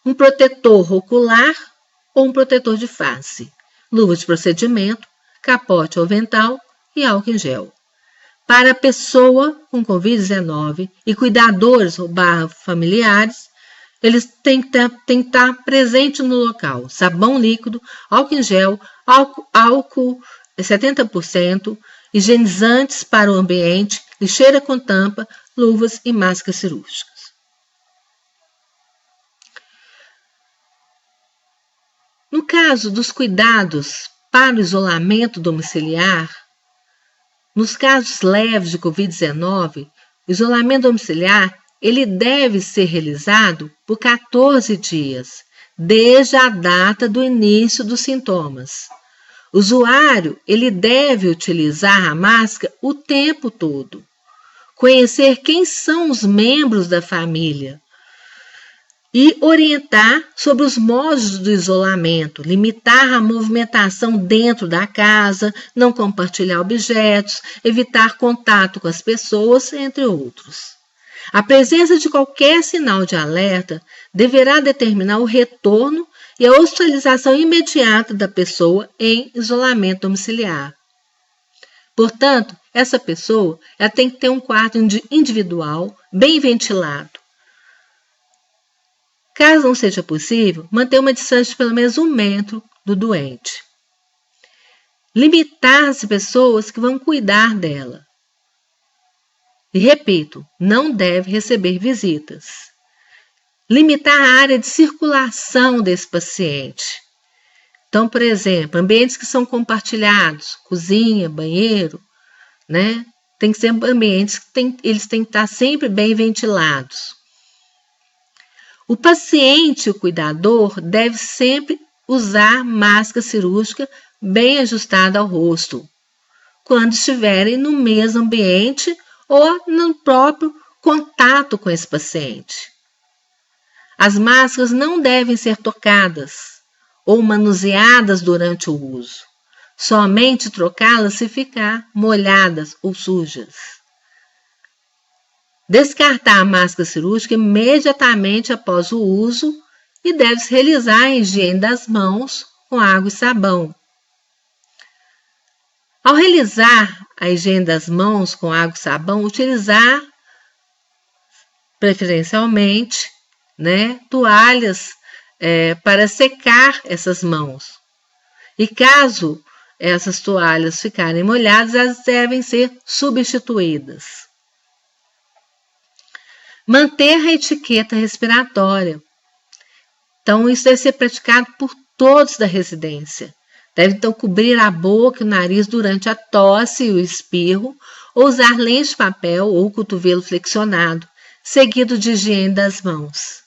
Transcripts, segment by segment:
um protetor ocular ou um protetor de face, luva de procedimento, capote ou avental e álcool em gel. Para a pessoa com Covid-19 e cuidadores ou familiares, eles têm que estar presentes no local. Sabão líquido, álcool em gel, álcool 70%, higienizantes para o ambiente, lixeira com tampa, luvas e máscaras cirúrgicas. No caso dos cuidados para o isolamento domiciliar, nos casos leves de Covid-19, o isolamento domiciliar ele deve ser realizado por 14 dias, desde a data do início dos sintomas. O usuário ele deve utilizar a máscara o tempo todo. Conhecer quem são os membros da família e orientar sobre os modos do isolamento, limitar a movimentação dentro da casa, não compartilhar objetos, evitar contato com as pessoas, entre outros. A presença de qualquer sinal de alerta deverá determinar o retorno e a hospitalização imediata da pessoa em isolamento domiciliar. Portanto, essa pessoa ela tem que ter um quarto individual, bem ventilado. Caso não seja possível, manter uma distância de pelo menos 1 metro do doente. Limitar as pessoas que vão cuidar dela. E repito, não deve receber visitas. Limitar a área de circulação desse paciente. Então, por exemplo, ambientes que são compartilhados, cozinha, banheiro, né? Tem que ser ambientes que eles têm que estar sempre bem ventilados. O paciente e o cuidador deve sempre usar máscara cirúrgica bem ajustada ao rosto, quando estiverem no mesmo ambiente ou no próprio contato com esse paciente. As máscaras não devem ser tocadas ou manuseadas durante o uso, somente trocá-las se ficar molhadas ou sujas. Descartar a máscara cirúrgica imediatamente após o uso e deve-se realizar a higiene das mãos com água e sabão. Ao realizar a higiene das mãos com água e sabão, utilizar preferencialmente, toalhas para secar essas mãos. E caso essas toalhas ficarem molhadas, elas devem ser substituídas. Manter a etiqueta respiratória. Então, isso deve ser praticado por todos da residência. Deve, então, cobrir a boca e o nariz durante a tosse e o espirro, ou usar lente de papel ou cotovelo flexionado, seguido de higiene das mãos.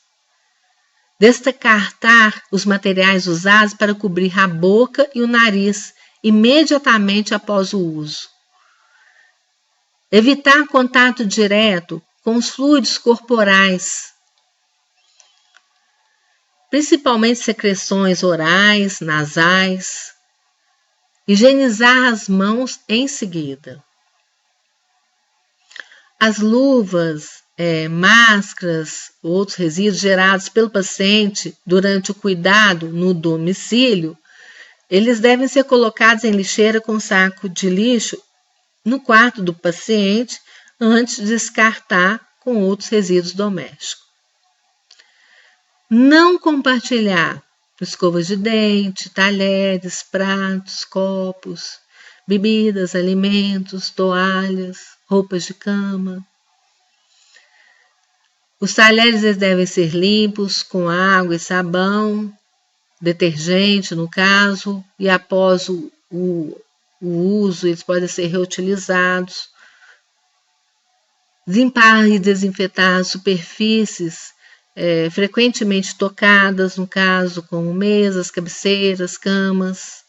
Descartar os materiais usados para cobrir a boca e o nariz imediatamente após o uso. Evitar contato direto com os fluidos corporais, principalmente secreções orais, nasais. Higienizar as mãos em seguida. As luvas, máscaras, outros resíduos gerados pelo paciente durante o cuidado no domicílio, eles devem ser colocados em lixeira com saco de lixo no quarto do paciente antes de descartar com outros resíduos domésticos. Não compartilhar escovas de dente, talheres, pratos, copos, bebidas, alimentos, toalhas, roupas de cama. Os talheres eles devem ser limpos com água e sabão, detergente no caso, e após o uso eles podem ser reutilizados. Limpar e desinfetar as superfícies frequentemente tocadas, no caso, como mesas, cabeceiras, camas.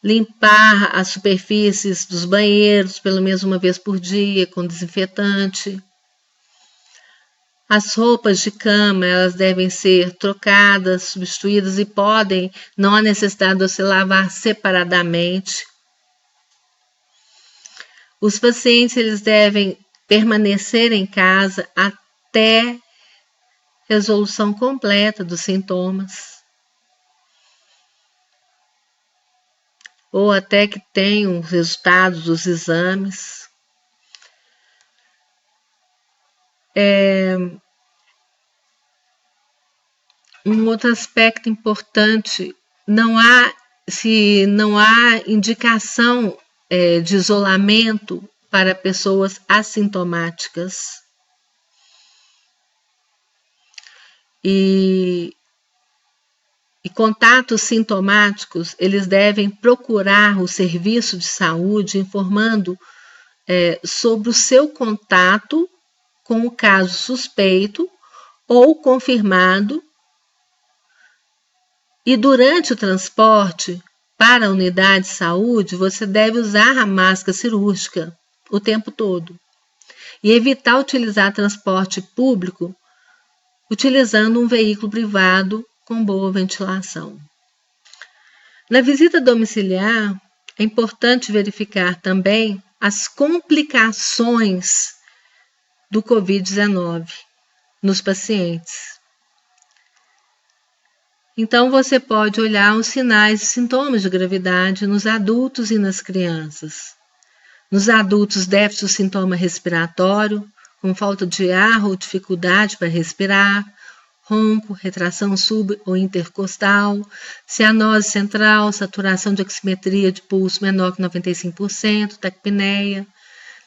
Limpar as superfícies dos banheiros pelo menos uma vez por dia com desinfetante. As roupas de cama, elas devem ser trocadas, substituídas e não há necessidade de se lavar separadamente. Os pacientes eles devem permanecer em casa até resolução completa dos sintomas, ou até que tenham os resultados dos exames. Um outro aspecto importante, se não há indicação de isolamento para pessoas assintomáticas. E contatos sintomáticos, eles devem procurar o serviço de saúde informando sobre o seu contato com o caso suspeito ou confirmado, e durante o transporte para a unidade de saúde, você deve usar a máscara cirúrgica o tempo todo e evitar utilizar transporte público utilizando um veículo privado com boa ventilação. Na visita domiciliar, é importante verificar também as complicações do Covid-19 nos pacientes. Então, você pode olhar os sinais e sintomas de gravidade nos adultos e nas crianças. Nos adultos, déficit do sintoma respiratório, com falta de ar ou dificuldade para respirar, ronco, retração sub- ou intercostal, cianose central, saturação de oximetria de pulso menor que 95%, taquipneia.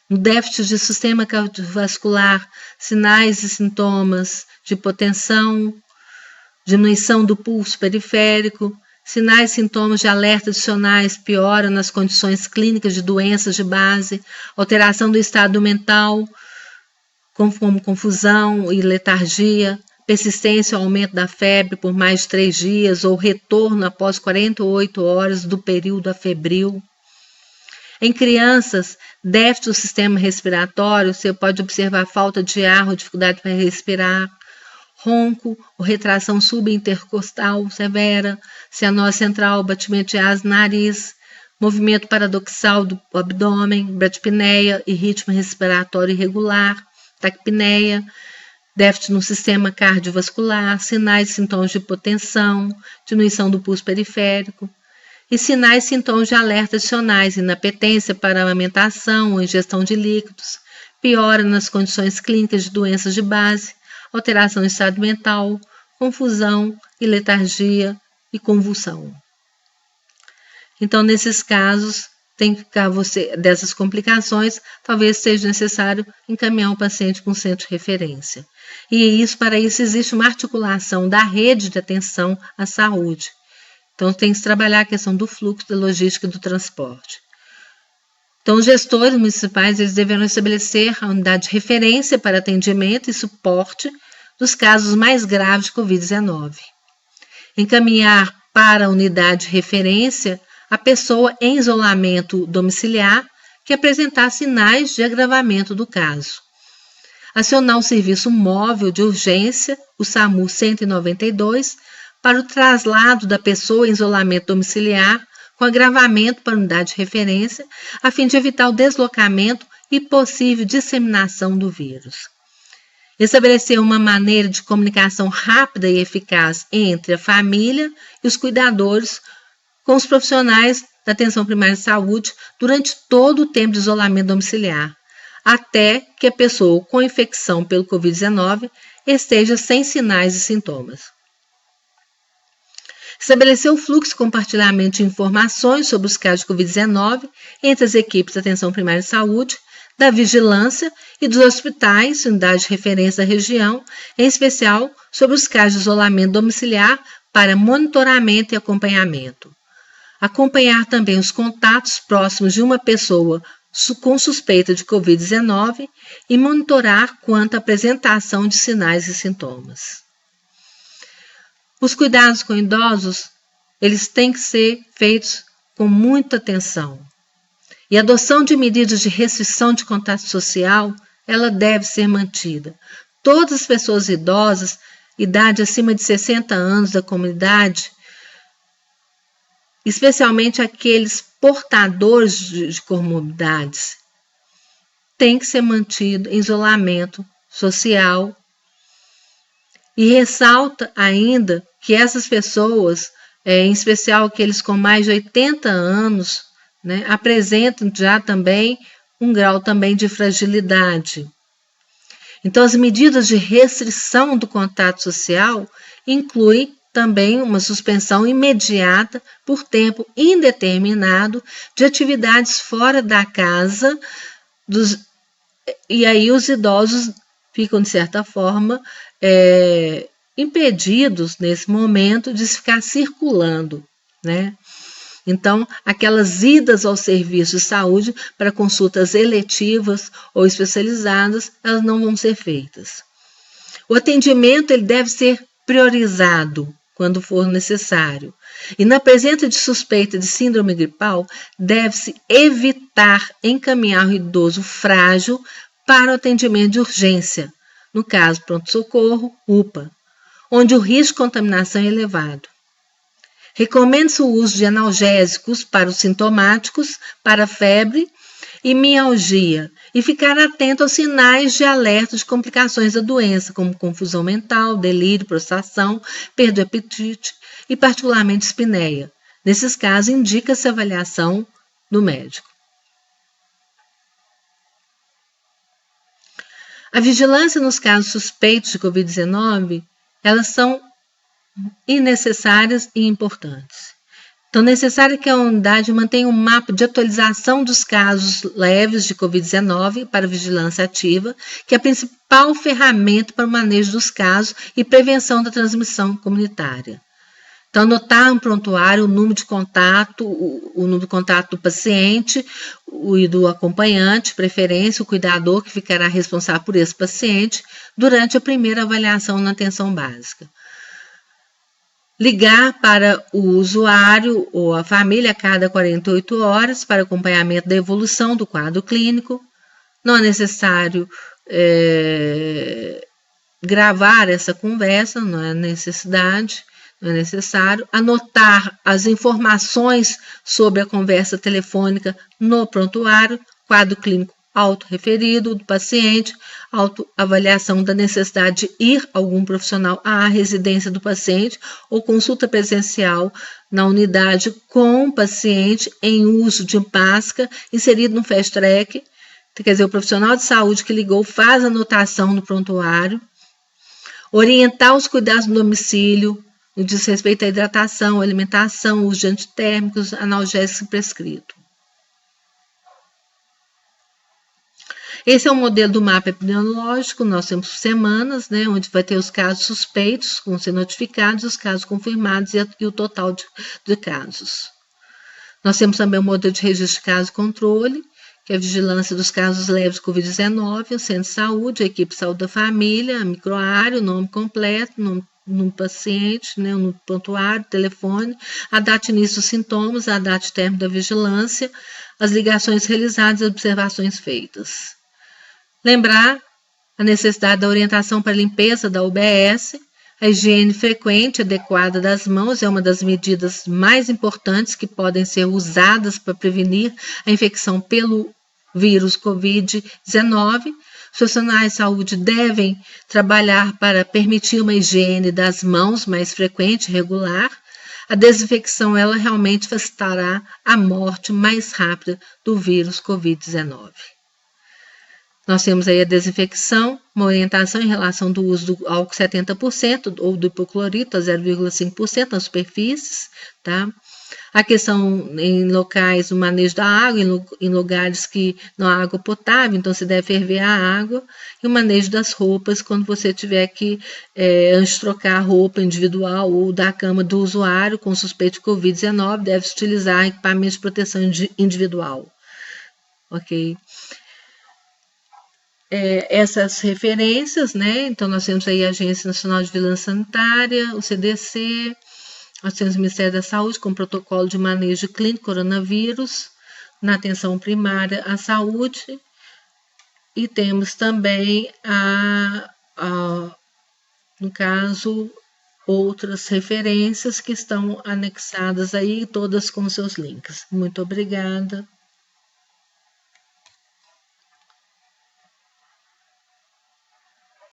No déficit de sistema cardiovascular, sinais e sintomas de hipotensão, diminuição do pulso periférico, sinais e sintomas de alerta adicionais, piora nas condições clínicas de doenças de base, alteração do estado mental, como confusão e letargia, persistência ou aumento da febre por mais de 3 dias ou retorno após 48 horas do período afebril. Em crianças, déficit do sistema respiratório, você pode observar falta de ar ou dificuldade para respirar, ronco ou retração subintercostal severa, cianose central, batimento de asa no nariz, movimento paradoxal do abdômen, bradipneia e ritmo respiratório irregular, taquipneia, déficit no sistema cardiovascular, sinais e sintomas de hipotensão, diminuição do pulso periférico, e sinais e sintomas de alerta adicionais, inapetência para amamentação ou ingestão de líquidos, piora nas condições clínicas de doenças de base, alteração do estado mental, confusão e letargia e convulsão. Então, nesses casos, dessas complicações, talvez seja necessário encaminhar o paciente para um centro de referência. E para isso existe uma articulação da rede de atenção à saúde. Então, tem que se trabalhar a questão do fluxo, da logística e do transporte. Então, os gestores municipais eles deverão estabelecer a unidade de referência para atendimento e suporte dos casos mais graves de Covid-19. Encaminhar para a unidade de referência a pessoa em isolamento domiciliar que apresentar sinais de agravamento do caso. Acionar o serviço móvel de urgência, o SAMU 192, para o traslado da pessoa em isolamento domiciliar com agravamento para a unidade de referência, a fim de evitar o deslocamento e possível disseminação do vírus. Estabelecer uma maneira de comunicação rápida e eficaz entre a família e os cuidadores com os profissionais da atenção primária de saúde durante todo o tempo de isolamento domiciliar, até que a pessoa com infecção pelo Covid-19 esteja sem sinais e sintomas. Estabelecer o fluxo e compartilhamento de informações sobre os casos de Covid-19 entre as equipes de atenção primária de saúde, da vigilância e dos hospitais, unidades de referência da região, em especial sobre os casos de isolamento domiciliar para monitoramento e acompanhamento. Acompanhar também os contatos próximos de uma pessoa com suspeita de Covid-19 e monitorar quanto à apresentação de sinais e sintomas. Os cuidados com idosos, eles têm que ser feitos com muita atenção. E a adoção de medidas de restrição de contato social, ela deve ser mantida. Todas as pessoas idosas, idade acima de 60 anos da comunidade, especialmente aqueles portadores de comorbidades, têm que ser mantidos em isolamento social E ressalta ainda que essas pessoas, em especial aqueles com mais de 80 anos, né, apresentam já também um grau também de fragilidade. Então, as medidas de restrição do contato social incluem também uma suspensão imediata por tempo indeterminado de atividades fora da casa, e aí os idosos ficam, de certa forma, impedidos nesse momento de ficar circulando, né? Então, aquelas idas ao serviço de saúde para consultas eletivas ou especializadas, elas não vão ser feitas. O atendimento ele deve ser priorizado quando for necessário. E na presença de suspeita de síndrome gripal, deve-se evitar encaminhar o idoso frágil para o atendimento de urgência, no caso pronto-socorro, UPA, onde o risco de contaminação é elevado. Recomenda-se o uso de analgésicos para os sintomáticos, para febre e mialgia, e ficar atento aos sinais de alerta de complicações da doença, como confusão mental, delírio, prostração, perda de apetite e particularmente espineia. Nesses casos, indica-se a avaliação do médico. A vigilância nos casos suspeitos de Covid-19, elas são innecessárias e importantes. Então, é necessário que a unidade mantenha um mapa de atualização dos casos leves de Covid-19 para vigilância ativa, que é a principal ferramenta para o manejo dos casos e prevenção da transmissão comunitária. Então, anotar no prontuário o número de contato, o número de contato do paciente e do acompanhante, preferência, o cuidador que ficará responsável por esse paciente durante a primeira avaliação na atenção básica. Ligar para o usuário ou a família a cada 48 horas para acompanhamento da evolução do quadro clínico. Não é necessário gravar essa conversa, não é necessidade, não é necessário. Anotar as informações sobre a conversa telefônica no prontuário, quadro clínico autorreferido do paciente, autoavaliação da necessidade de ir algum profissional à residência do paciente ou consulta presencial na unidade com o paciente em uso de máscara inserido no fast track. Quer dizer, o profissional de saúde que ligou faz a anotação no prontuário. Orientar os cuidados no domicílio, no diz respeito à hidratação, alimentação, uso de antitérmicos, analgésicos prescritos. Esse é o modelo do mapa epidemiológico, nós temos semanas, né, onde vai ter os casos suspeitos, que vão ser notificados, os casos confirmados e o total de casos. Nós temos também o modelo de registro de casos e controle, que é a vigilância dos casos leves de Covid-19, o centro de saúde, a equipe de saúde da família, a microárea, o nome completo, no paciente, né, no prontuário, telefone, a data de início dos sintomas, a data de término da vigilância, as ligações realizadas e as observações feitas. Lembrar a necessidade da orientação para a limpeza da UBS, a higiene frequente e adequada das mãos é uma das medidas mais importantes que podem ser usadas para prevenir a infecção pelo vírus Covid-19. Os profissionais de saúde devem trabalhar para permitir uma higiene das mãos mais frequente e regular. A desinfecção, ela realmente facilitará a morte mais rápida do vírus Covid-19. Nós temos aí a desinfecção, uma orientação em relação do uso do álcool 70% ou do hipoclorito a 0,5% nas superfícies, tá? A questão em locais, o manejo da água, em lugares que não há água potável, então se deve ferver a água, e o manejo das roupas, quando você tiver que, antes de trocar a roupa individual ou da cama do usuário com suspeito de Covid-19, deve-se utilizar equipamento de proteção individual, ok? Essas referências, né? Então, nós temos aí a Agência Nacional de Vigilância Sanitária, o CDC, nós temos o Ministério da Saúde com protocolo de manejo clínico coronavírus na atenção primária à saúde, e temos também, no caso, outras referências que estão anexadas aí, todas com seus links. Muito obrigada.